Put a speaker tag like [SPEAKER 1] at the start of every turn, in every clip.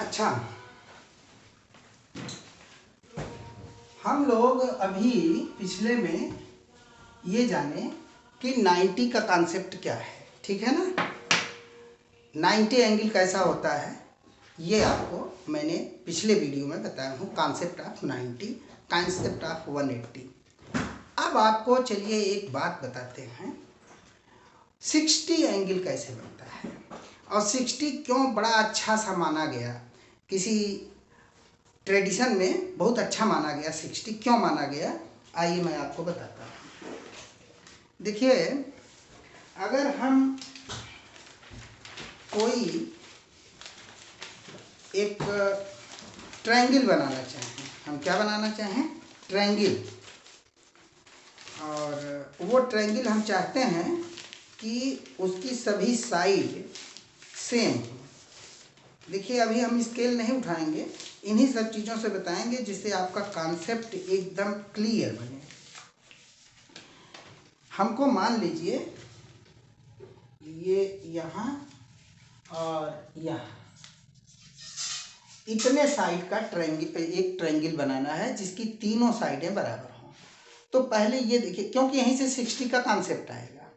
[SPEAKER 1] अच्छा, हम लोग अभी पिछले में ये जाने कि 90 का कॉन्सेप्ट क्या है। ठीक है ना, 90 एंगल कैसा होता है ये आपको मैंने पिछले वीडियो में बताया हूँ। Concept of 90, concept of 180। अब आपको चलिए एक बात बताते हैं, 60 एंगल कैसे बनता है और 60 क्यों बड़ा अच्छा सा माना गया, किसी ट्रेडिशन में बहुत अच्छा माना गया। 60 क्यों माना गया, आइए मैं आपको बताता हूँ। देखिए, अगर हम कोई एक ट्रायंगल बनाना चाहें, हम क्या बनाना चाहें, ट्रायंगल, और वो ट्रायंगल हम चाहते हैं कि उसकी सभी साइड सेम हो। देखिए, अभी हम स्केल नहीं उठाएंगे, इन्हीं सब चीज़ों से बताएंगे जिससे आपका कॉन्सेप्ट एकदम क्लियर बने। हमको मान लीजिए ये यहाँ और यहाँ इतने साइड का ट्रायंगल, एक ट्रायंगल बनाना है जिसकी तीनों साइडें बराबर हों। तो पहले ये देखिए, क्योंकि यहीं से 60 का कॉन्सेप्ट आएगा,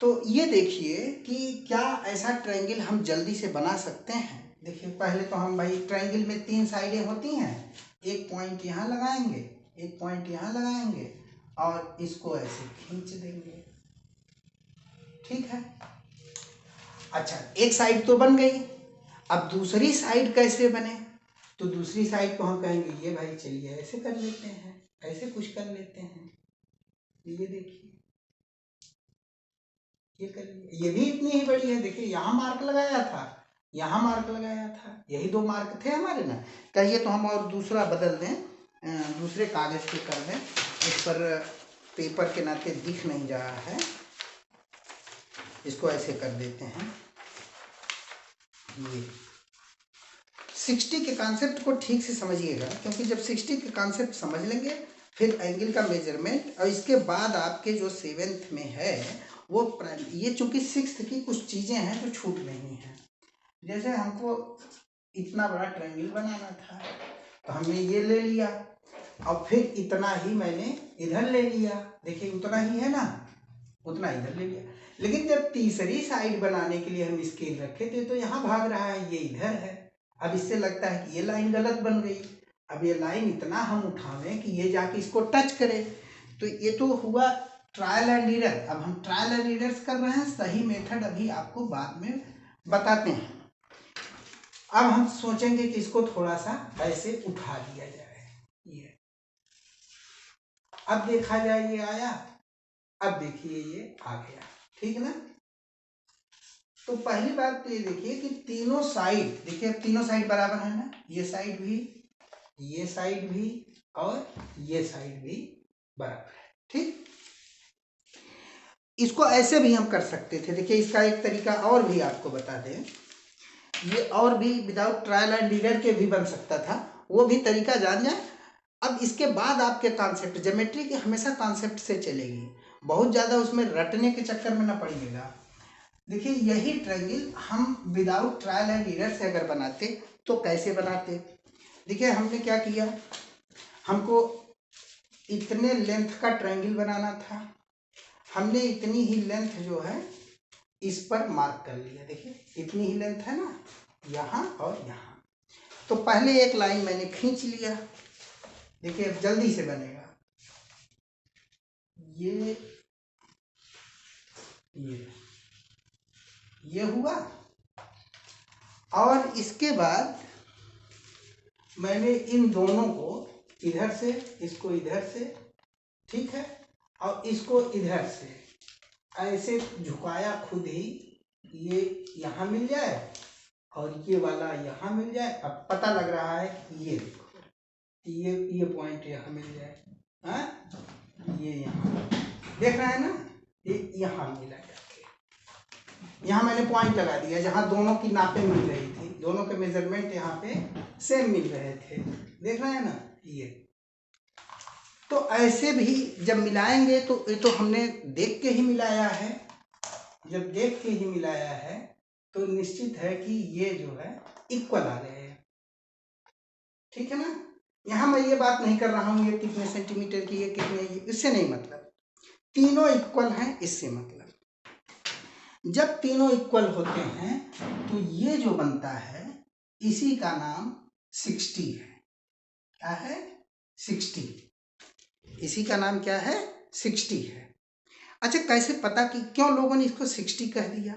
[SPEAKER 1] तो ये देखिए कि क्या ऐसा ट्रायंगल हम जल्दी से बना सकते हैं। देखिए, पहले तो हम भाई ट्रायंगल में 3 साइडें होती हैं, एक पॉइंट यहाँ लगाएंगे, एक पॉइंट यहाँ लगाएंगे और इसको ऐसे खींच देंगे। ठीक है, अच्छा, एक साइड तो बन गई। अब दूसरी साइड कैसे बने, तो दूसरी साइड को हम कहेंगे ये भाई चलिए ऐसे कर लेते हैं, ऐसे कुछ कर लेते हैं। ये देखिए, ये कर लिया, ये भी इतनी ही बड़ी है। देखिए, यहाँ मार्क लगाया था, यहाँ मार्क लगाया था, यही 2 मार्क थे हमारे ना। कहिए तो हम और दूसरा बदल दें, दूसरे कागज पे कर दें, इस पर पेपर के नाते दिख नहीं रहा है, इसको ऐसे कर देते हैं। ये 60 के कॉन्सेप्ट को ठीक से समझिएगा, क्योंकि जब 60 के कॉन्सेप्ट समझ लेंगे फिर एंगल का मेजरमेंट, और इसके बाद आपके जो 7th में है वो ये चूंकि 6th की कुछ चीज़ें हैं जो छूट नहीं हैं। जैसे हमको इतना बड़ा ट्रायंगल बनाना था तो हमने ये ले लिया, और फिर इतना ही मैंने इधर ले लिया। देखिए, उतना ही है ना, उतना इधर ले लिया। लेकिन जब तीसरी साइड बनाने के लिए हम स्केल रखे थे तो यहाँ भाग रहा है, ये इधर है। अब इससे लगता है कि ये लाइन गलत बन गई। अब ये लाइन इतना हम उठावें कि ये जाके इसको टच करे, तो ये तो हुआ ट्रायल एंड एरर। अब हम ट्रायल एंड एरर्स कर रहे हैं, सही मेथड अभी आपको बाद में बताते हैं। अब हम सोचेंगे कि इसको थोड़ा सा ऐसे उठा दिया जाए, ये अब देखा जाए ये आया, अब देखिए ये आ गया। ठीक ना, तो पहली बात तो ये देखिए कि तीनों साइड, देखिए अब तीनों साइड बराबर है ना, ये साइड भी, ये साइड भी और ये साइड भी बराबर है। ठीक, इसको ऐसे भी हम कर सकते थे। देखिए, इसका एक तरीका और भी आपको बता दें, ये और भी विदाउट ट्रायल एंड एरर के भी बन सकता था, वो भी तरीका जान जाए। अब इसके बाद आपके कॉन्सेप्ट, ज्योमेट्री की हमेशा कॉन्सेप्ट से चलेगी, बहुत ज़्यादा उसमें रटने के चक्कर में ना पड़िएगा। देखिए, यही ट्रायंगल हम विदाउट ट्रायल एंड एरर से अगर बनाते तो कैसे बनाते। देखिए, हमने क्या किया, हमको इतने लेंथ का ट्रायंगल बनाना था, हमने इतनी ही लेंथ जो है इस पर मार्क कर लिया। देखिए, इतनी ही लेंथ है ना, यहाँ और यहाँ। तो पहले एक लाइन मैंने खींच लिया। देखिए, अब जल्दी से बनेगा, ये हुआ, और इसके बाद मैंने इन दोनों को इधर से, इसको इधर से, ठीक है, और इसको इधर से ऐसे झुकाया खुद ही, ये यहाँ मिल जाए और ये वाला यहाँ मिल जाए। अब पता लग रहा है कि ये देखो, ये पॉइंट यहाँ मिल जाए, हाँ, ये यहाँ देख रहे हैं ना, ये यहाँ मिला करके, यहाँ मैंने पॉइंट लगा दिया जहाँ दोनों की नापें मिल रही थी, दोनों के मेजरमेंट यहाँ पे सेम मिल रहे थे। देख रहे हैं ना, ये तो ऐसे भी जब मिलाएंगे तो ये तो हमने देख के ही मिलाया है, जब देख के ही मिलाया है तो निश्चित है कि ये जो है इक्वल आ रहे हैं, ठीक है ना। यहाँ मैं ये बात नहीं कर रहा हूँ ये कितने सेंटीमीटर की, ये कितने, इससे नहीं मतलब, तीनों इक्वल हैं इससे मतलब। जब तीनों इक्वल होते हैं तो ये जो बनता है इसी का नाम 60 है। क्या है? 60। इसी का नाम क्या है? 60 है। अच्छा, कैसे पता कि क्यों लोगों ने इसको 60 कह दिया?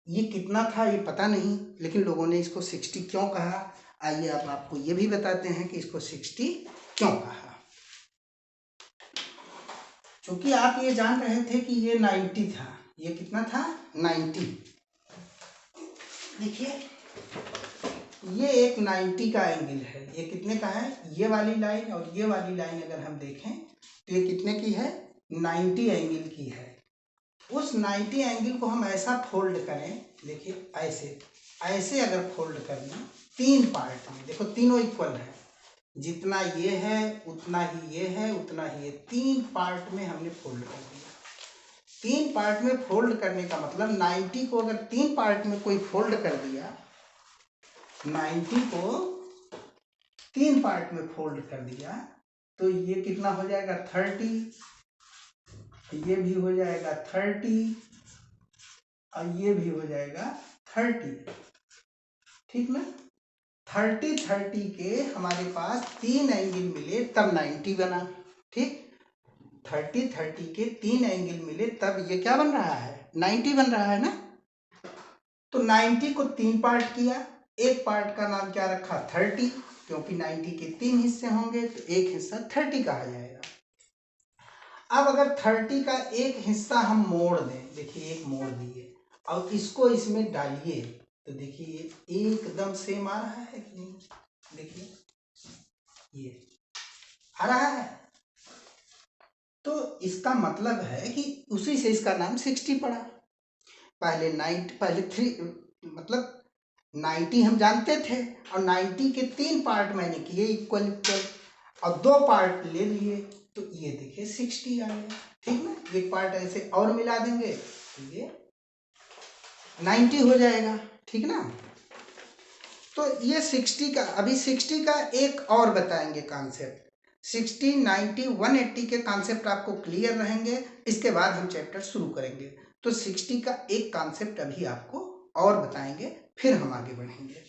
[SPEAKER 1] ये कितना था ये पता नहीं, लेकिन लोगों ने इसको 60 क्यों कहा? आइए अब आपको ये भी बताते हैं कि इसको 60 क्यों कहा। क्योंकि आप ये जान रहे थे कि ये 90 था, ये कितना था? 90। देखिए ये एक 90 का एंगल है, ये कितने का है? ये वाली लाइन और ये वाली लाइन अगर हम देखें तो ये कितने की है? 90 एंगल की है। उस 90 एंगल को हम ऐसा फोल्ड करें, देखिए ऐसे ऐसे अगर फोल्ड कर लें तीन पार्ट में, देखो तीनों इक्वल है, जितना ये है उतना ही ये है उतना ही ये, तीन पार्ट में हमने फोल्ड कर दिया। तीन पार्ट में फोल्ड करने का मतलब 90 को अगर तीन पार्ट में कोई फोल्ड कर दिया, 90 को तीन पार्ट में फोल्ड कर दिया तो ये कितना हो जाएगा? 30, ये भी हो जाएगा 30 और ये भी हो जाएगा 30, ठीक ना। 30 के हमारे पास तीन एंगल मिले तब 90 बना, ठीक। 30 के तीन एंगल मिले तब ये क्या बन रहा है? 90 बन रहा है ना। तो 90 को तीन पार्ट किया, एक पार्ट का नाम क्या रखा? 30, क्योंकि 90 के तीन हिस्से होंगे तो एक हिस्सा 30 कहा जाएगा। अब अगर 30 का एक हिस्सा हम मोड़ दें, देखिए एक मोड़ दिए और इसको इसमें डालिए तो देखिए एकदम सेम आ रहा है कि नहीं? देखिए ये आ रहा है। तो इसका मतलब है कि उसी से इसका नाम 60 पड़ा। पहले 90 हम जानते थे और 90 के तीन पार्ट मैंने किए इक्वल इक्वल और दो पार्ट ले लिए तो ये देखिए 60 आ गया, ठीक ना। एक पार्ट ऐसे और मिला देंगे तो ये 90 हो जाएगा, ठीक ना। तो ये 60 का, अभी 60 का एक और बताएंगे कॉन्सेप्ट। 60, 90, 180 के कॉन्सेप्ट आपको क्लियर रहेंगे, इसके बाद हम चैप्टर शुरू करेंगे। तो 60 का एक कॉन्सेप्ट अभी आपको और बताएंगे, फिर हम आगे बढ़ेंगे।